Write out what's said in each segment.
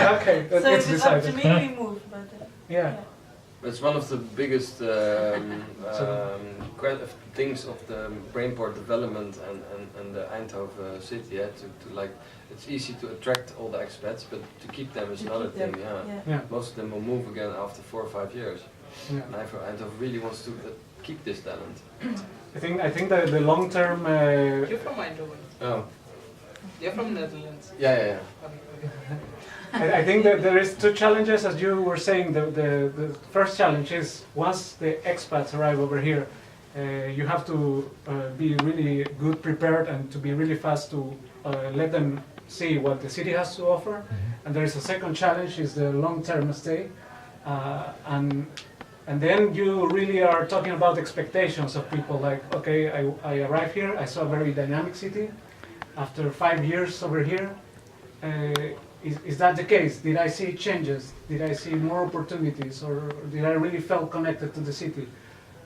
Okay, So it's if it's up to decided. me, we move. But Yeah. It's one of the biggest things of the Brainport development and the Eindhoven city. Yeah, to like, it's easy to attract all the expats, but to keep them is another thing. Yeah. Most of them will move again after 4 or 5 years. Yeah. And Eindhoven really wants to keep this talent. I think that the long term. You're from Eindhoven. Oh. You're from Netherlands. Yeah. I think that there is two challenges, as you were saying. The first challenge is once the expats arrive over here, you have to be really good prepared and to be really fast to let them see what the city has to offer. And there is a second challenge, is the long-term stay, and then you really are talking about expectations of people. Like, okay, I arrived here, I saw a very dynamic city. After 5 years over here, is that the case? Did I see changes? Did I see more opportunities, or did I really feel connected to the city?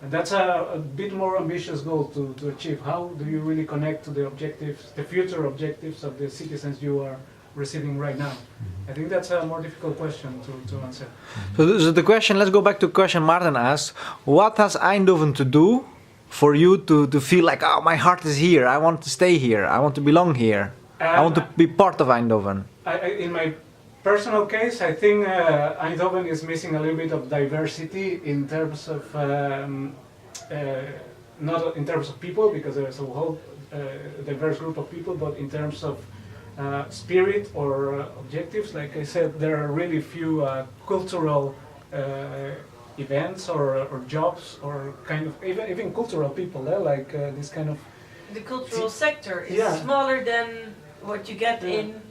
And that's a bit more ambitious goal to achieve. How do you really connect to the objectives, the future objectives of the citizens you are receiving right now? I think that's a more difficult question to answer. So the question, let's go back to the question Martin asked. What has Eindhoven to do for you to feel like, oh, my heart is here, I want to stay here, I want to belong here, I want to be part of Eindhoven? In my personal case, I think Eindhoven is missing a little bit of diversity in terms of, not in terms of people, because there's a whole diverse group of people, but in terms of spirit or objectives. Like I said, there are really few cultural events or jobs or kind of even cultural people there, like this kind of. the cultural sector is smaller than what you get in,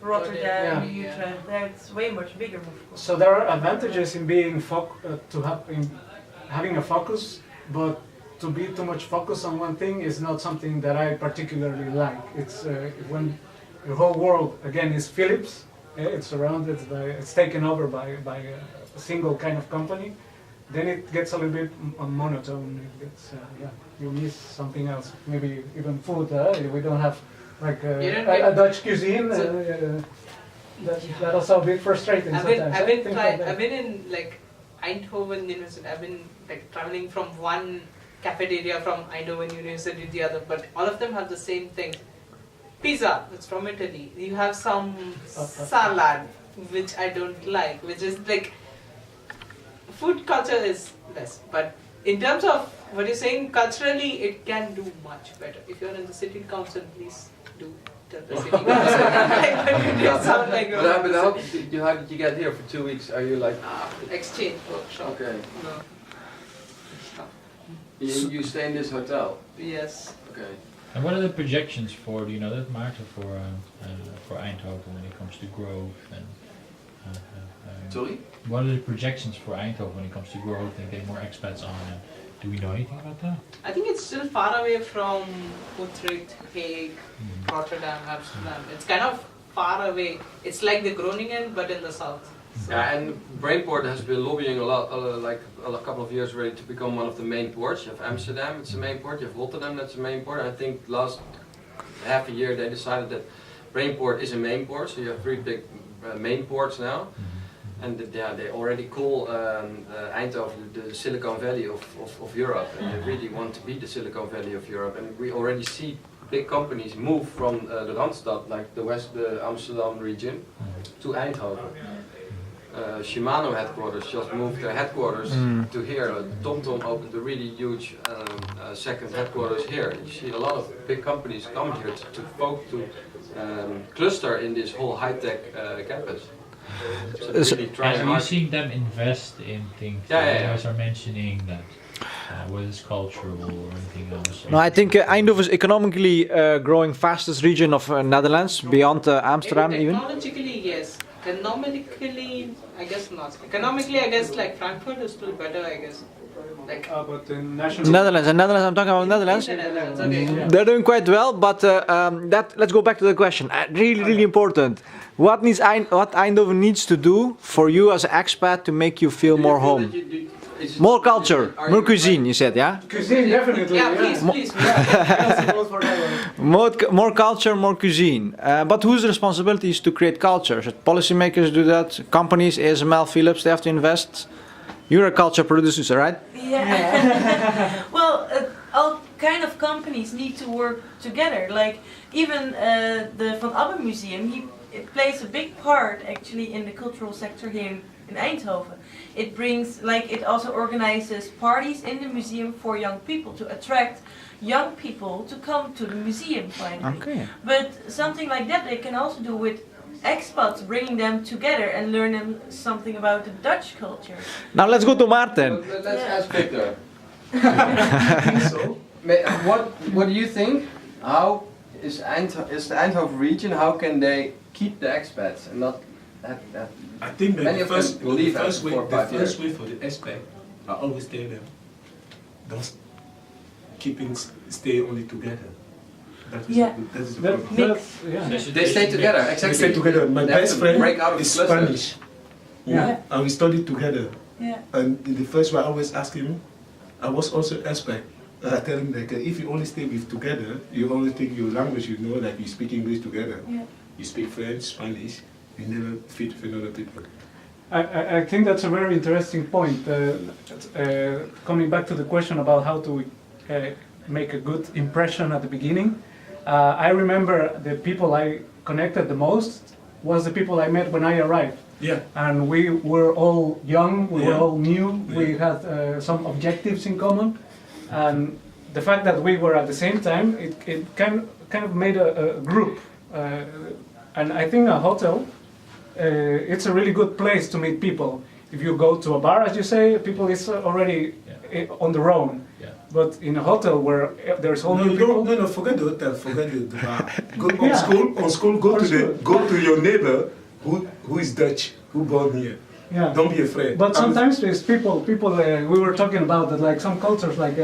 Rotterdam, Utrecht. That's way much bigger, of course. So there are advantages in being having a focus, but to be too much focused on one thing is not something that I particularly like. It's when your whole world again is Philips. It's surrounded by, it's taken over by a single kind of company. Then it gets a little bit monotone. It gets, you miss something else. Maybe even food. We don't have like a Dutch cuisine. That also a bit frustrating sometimes. I've been in like Eindhoven University. I've been like traveling from one cafeteria from Eindhoven University to the other, but all of them have the same thing. Pizza, it's from Italy. You have some salad, which I don't like, which is like, food culture is less. But in terms of what you're saying, culturally, it can do much better. If you're in the city council, please do tell the city council. It sounds like but how did you get here for 2 weeks? Are you like... exchange workshop. Okay. No. You stay in this hotel? Yes. Okay. And what are the projections for, do you know that, Maarten, for Eindhoven when it comes to growth and... Sorry? What are the projections for Eindhoven when it comes to growth and getting more expats on? And do we know anything about that? I think it's still far away from Utrecht, Hague, Rotterdam, Amsterdam. It's kind of far away. It's like the Groningen, but in the south. So. Yeah, and Brainport has been lobbying a lot, like a couple of years already, to become one of the main ports. You have Amsterdam, it's the main port. You have Rotterdam, that's the main port. I think last half a year they decided that Brainport is a main port, so you have 3 big main ports now. And they already call Eindhoven the Silicon Valley of Europe, and they really want to be the Silicon Valley of Europe. And we already see big companies move from the Randstad, like the Amsterdam region, to Eindhoven. Shimano headquarters just moved their headquarters to here. TomTom opened a really huge second headquarters here. You see a lot of big companies come here to cluster in this whole high-tech campus. So really are you seeing them invest in things that you guys are mentioning, that whether it's cultural or anything else? No, I think Eindhoven is economically growing fastest region of Netherlands, beyond Amsterdam even. Technologically, yes. Economically, I guess not. Economically, I guess like Frankfurt is still better, I guess. Like, but in national Netherlands, I'm talking about Netherlands. Okay. They're doing quite well, but let's go back to the question. Really important. What Eindhoven needs to do for you as an expat to make you feel more home? is it- More culture, are more you- cuisine, you said, yeah? Cuisine, definitely. Yeah, please, please. Kelsey goes for that one. More culture, more cuisine. But whose responsibility is to create culture? Should policymakers do that? Companies, ASML, Philips, they have to invest? You're a culture producer, right? Yeah. Well, all kind of companies need to work together. Like even the Van Abbe Museum, it plays a big part actually in the cultural sector here in Eindhoven. It brings, like, it also organizes parties in the museum for young people to attract young people to come to the museum finally. Okay. But something like that they can also do with expats, bringing them together and learn them something about the Dutch culture. Now let's go to Maarten. Let's Yeah. ask Victor. So, What do you think? How is the Eindhoven region? How can they keep the expats and not have I think that Many the of them first, will leave the first after way, 4 or 5 years. for the aspect, I always tell them, don't stay only together. That is Yeah. that is the That, problem. that's, yeah. They stay together, We exactly. stay together. My They have best to friend break out of is the cluster. Spanish. Yeah. And we studied together. Yeah. And in the first one, I always ask him, I was also aspect. And I tell him like, if you only stay with together, you only take your language, you know, like you speak English together. Yeah. You speak French, Spanish, you never fit with other people. I think that's a very interesting point. Coming back to the question about how to make a good impression at the beginning, I remember the people I connected the most was the people I met when I arrived. Yeah. And we were all young, we were Yeah. all new, we Yeah. had some objectives in common. And the fact that we were at the same time, it kind of made a group. And I think a hotel, it's a really good place to meet people. If you go to a bar, as you say, people is already on their own. Yeah. But in a hotel where there's all No, new people, no, forget the hotel, forget the bar. Go Yeah. on school, go On to school. go to your neighbor who is Dutch, who born here. yeah. Don't be afraid. But sometimes there's people. We were talking about that, like some cultures, like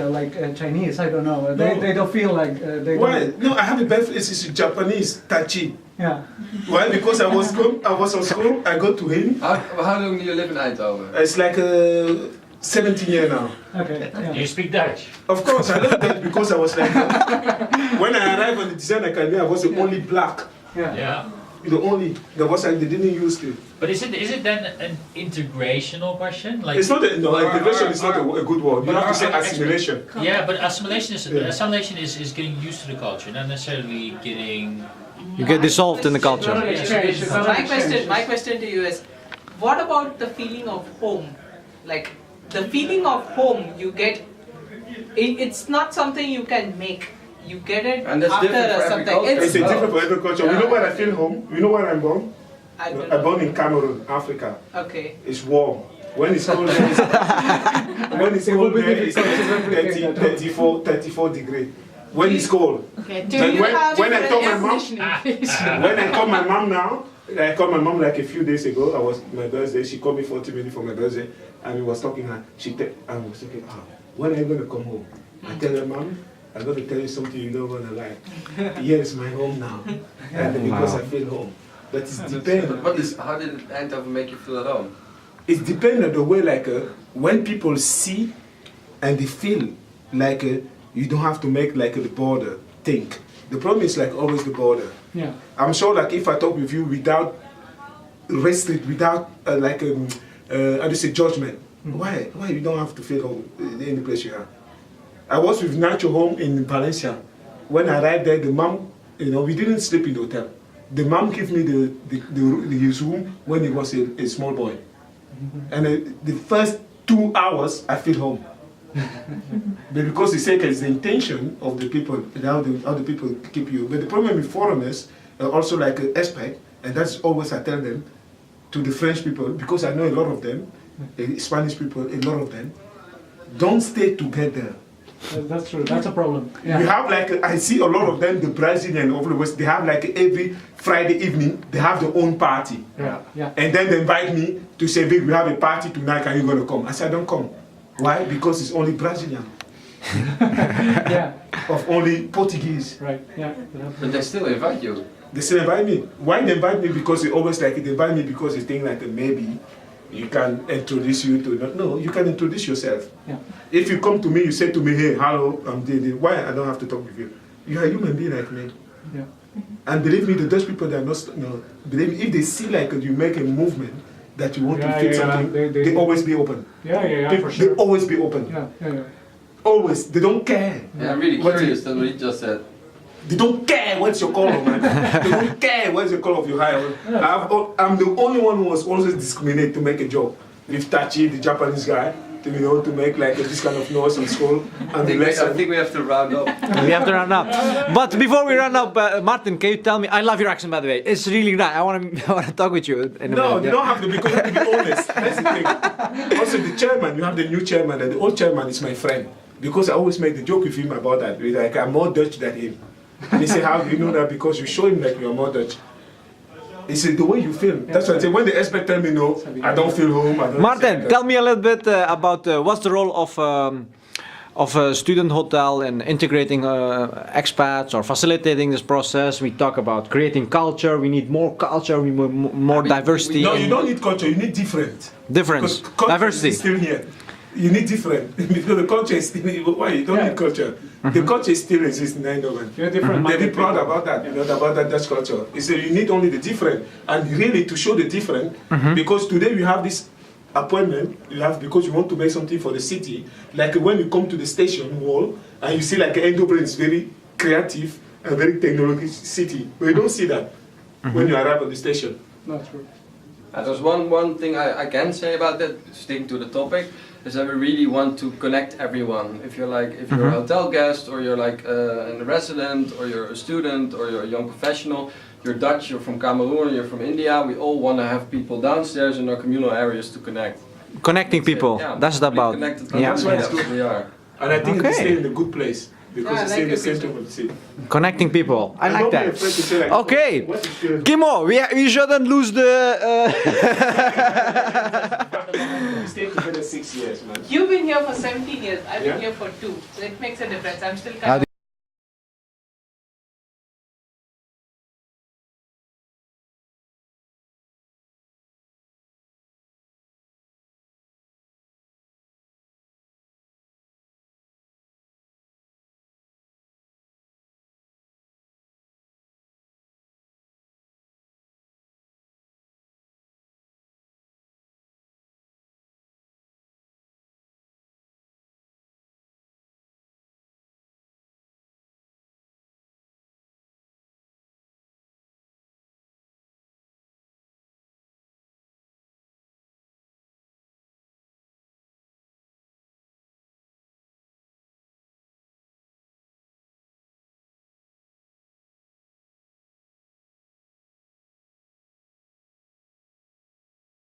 Chinese. I don't know. They don't feel like they. Why? Don't, No, I have a best friend. It's Japanese, Tachi. yeah. Why? Because I was on school. I go to him. How long do you live in Eindhoven? It's like 17 years now. Okay. Yeah. You speak Dutch? Of course, I love that because I was like, when I arrived on the design academy, I was the only black. Yeah. Yeah. There was like, they didn't use it. But is it then an integrational question? Like It's not, integration is not a good word. You but have to our- say our assimilation. yeah, but assimilation Yeah. is getting used to the culture, not necessarily getting. You get dissolved in the culture. Not an exchange, it's not an exchange. My question to you is, what about the feeling of home? Like the feeling of home you get, it's not something you can make. You get it And that's after different for every something. culture. It's different for every culture. You know where I feel home? You know where I'm born? I don't I'm know. born in Cameroon, Africa. Okay. It's warm. When it's cold, there, when it's It will cold, be there, it's difficult to replicate that. 34 degrees. When it's cold. Okay. Do But you have when I an told my air mom, conditioning? when I called my mom now, I called my mom like a few days ago. I was my birthday. She called me 40 minutes for my birthday, and we was talking. And I was thinking, when are you gonna come home? I tell her, Mom, I'm gonna tell you something you don't wanna like. Here is my home now, and because I feel home. But it's dependent. How did Eindhoven make you feel at home? It's dependent the way like when people see and they feel like you don't have to make like the border think. The problem is like always the border. Yeah. I'm sure like if I talk with you without without how do you say judgment, why you don't have to feel home in the place you are. I was with Nacho home in Valencia. When I arrived there, the mom, we didn't sleep in the hotel. The mom gave me his room when he was a small boy. And the first 2 hours, I feel home. But because he said it's the intention of the people, and how the people keep you. But the problem with foreigners, also like expat, and that's always I tell them, to the French people, because I know a lot of them, Spanish people, a lot of them, don't stay together. That's true. That's a problem. Yeah. You have like, I see a lot of them, the Brazilian over the West, they have like every Friday evening, they have their own party. Yeah. Yeah. And then they invite me to say, Vic, we have a party tonight, are you going to come? I said, I don't come. Why? Because it's only Brazilian. Yeah. Of only Portuguese. Right. Yeah. But they still invite you. They still invite me. Why they invite me? Because they always like it. They invite me because they think like maybe you can introduce you to, no, you can introduce yourself. Yeah. If you come to me, you say to me, hey, hello, I'm Deel. Why I don't have to talk with you? You are a human being like me. Yeah. And believe me, the Dutch people, they are not, believe me, if they see like you make a movement that you want to fix something, they always be open. Yeah, for sure. They always be open. Yeah. Always. They don't care. Yeah, I'm really curious than what he just said. They don't care what's your color, man. They don't care what's the color of your hair. I'm the only one who was always discriminated to make a joke. With Tachi, the Japanese guy, to make like this kind of noise in school. And I think we have to round up. We have to run up. But before we run up, Martin, can you tell me? I love your accent, by the way. It's really nice. I want to talk with you. In a minute. You don't have to, because you have to be honest. That's the thing. Also, the chairman, you have the new chairman, and the old chairman is my friend. Because I always make the joke with him about that. Like, I'm more Dutch than him. And he said, how do you know that? Because you show him like you're more Dutch. He said, the way you feel. That's why I say, when the expert tell me no, I don't feel home. I don't Martin, tell me a little bit about what's the role of a student hotel in integrating expats or facilitating this process. We talk about creating culture. We need more culture. We need more diversity. No, you don't need culture. You need different. Difference. Because Diversity. is still here. You need different. Because the culture is still. Why? You don't need culture. The culture still exists in Eindhoven. You're different. They're very proud about that. About that Dutch culture. It's that you need only the different, and really to show the different. Because today we have this appointment. You have because you want to make something for the city. Like when you come to the station wall and you see like Eindhoven is very creative and very technological city, but you don't see that when you arrive at the station. Not true. There's one thing I can say about that, sticking to the topic, is that we really want to connect everyone. If you're a hotel guest, or you're like a resident, or you're a student, or you're a young professional, you're Dutch, you're from Cameroon, you're from India, we all want to have people downstairs in our communal areas to connect. Connecting people, that's what about. Yeah, that's why we are. And I think it's staying in a good place. Because it's in the center of the city. Connecting people. I like that. Like, Okay. Kimo, we shouldn't lose the... We stayed together 6 years, man. You've been here for 17 years. I've been here for 2. So it makes a difference. I'm still kind of